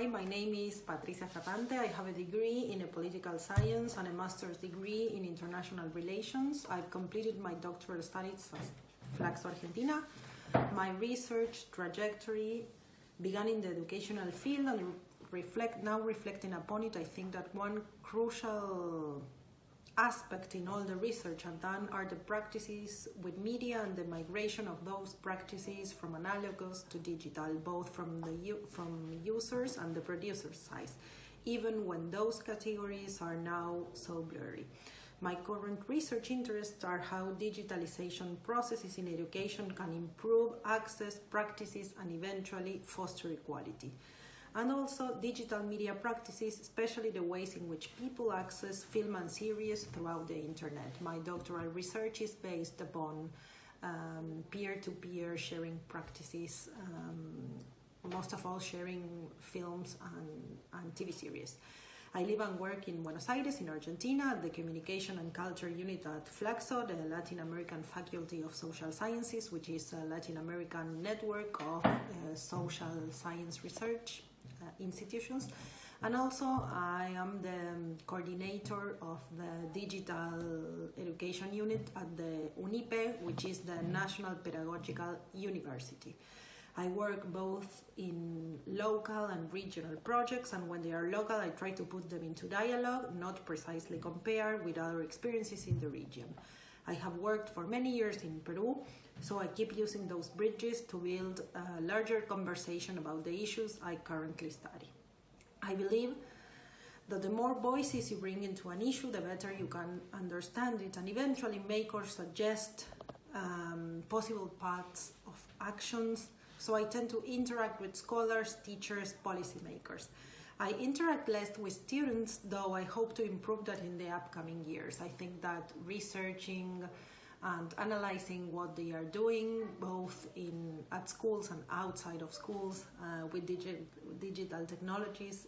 Hi, my name is Patricia Ferrante. I have a degree in political science and a master's degree in international relations. I've completed my doctoral studies at Flaxo, Argentina. My research trajectory began in the educational field, and reflecting upon it, I think that one crucial aspect in all the research I've done are the practices with media and the migration of those practices from analogous to digital, both from users and the producer's side, even when those categories are now so blurry. My current research interests are how digitalization processes in education can improve access, practices, and eventually foster equality. And also digital media practices, especially the ways in which people access film and series throughout the internet. My doctoral research is based upon peer-to-peer sharing practices, most of all sharing films and TV series. I live and work in Buenos Aires, in Argentina, at the Communication and Culture Unit at Flaxo, the Latin American Faculty of Social Sciences, which is a Latin American network of social science research institutions. And also I am the coordinator of the Digital Education Unit at the UNIPE, which is the National Pedagogical University. I work both in local and regional projects, and when they are local, I try to put them into dialogue, not precisely compare with other experiences in the region. I have worked for many years in Peru, so I keep using those bridges to build a larger conversation about the issues I currently study. I believe that the more voices you bring into an issue, the better you can understand it and eventually make or suggest possible paths of actions. So I tend to interact with scholars, teachers, policymakers. I interact less with students, though I hope to improve that in the upcoming years. I think that researching and analyzing what they are doing, both at schools and outside of schools, with digital technologies,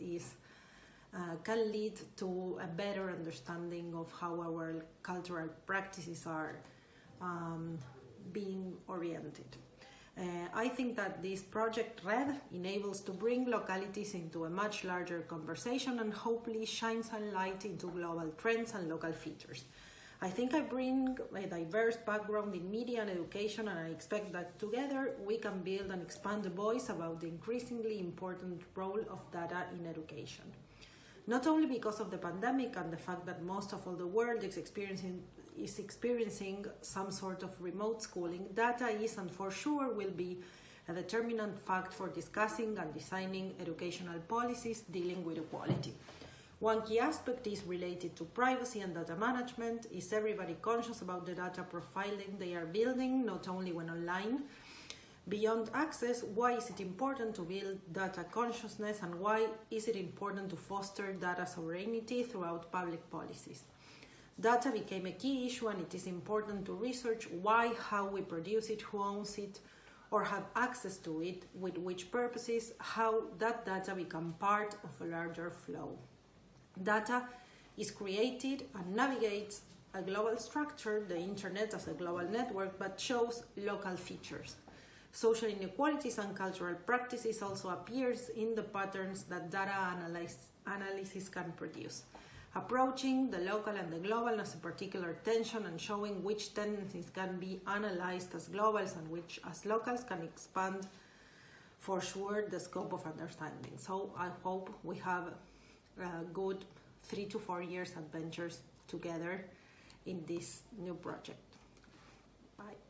can lead to a better understanding of how our cultural practices are being oriented. I think that this project RED enables to bring localities into a much larger conversation and hopefully shines a light into global trends and local features. I think I bring a diverse background in media and education, and I expect that together we can build and expand the voice about the increasingly important role of data in education. Not only because of the pandemic and the fact that most of all the world is experiencing some sort of remote schooling, data is and for sure will be a determinant fact for discussing and designing educational policies dealing with equality. One key aspect is related to privacy and data management. Is everybody conscious about the data profiling they are building, not only when online? Beyond access, why is it important to build data consciousness, and why is it important to foster data sovereignty throughout public policies? Data became a key issue, and it is important to research why, how we produce it, who owns it, or have access to it, with which purposes, how that data become part of a larger flow. Data is created and navigates a global structure, the internet as a global network, but shows local features. Social inequalities and cultural practices also appears in the patterns that data analysis can produce. Approaching the local and the global as a particular tension and showing which tendencies can be analyzed as globals and which as locals can expand for sure the scope of understanding. So I hope we have a good 3 to 4 years adventures together in this new project. Bye.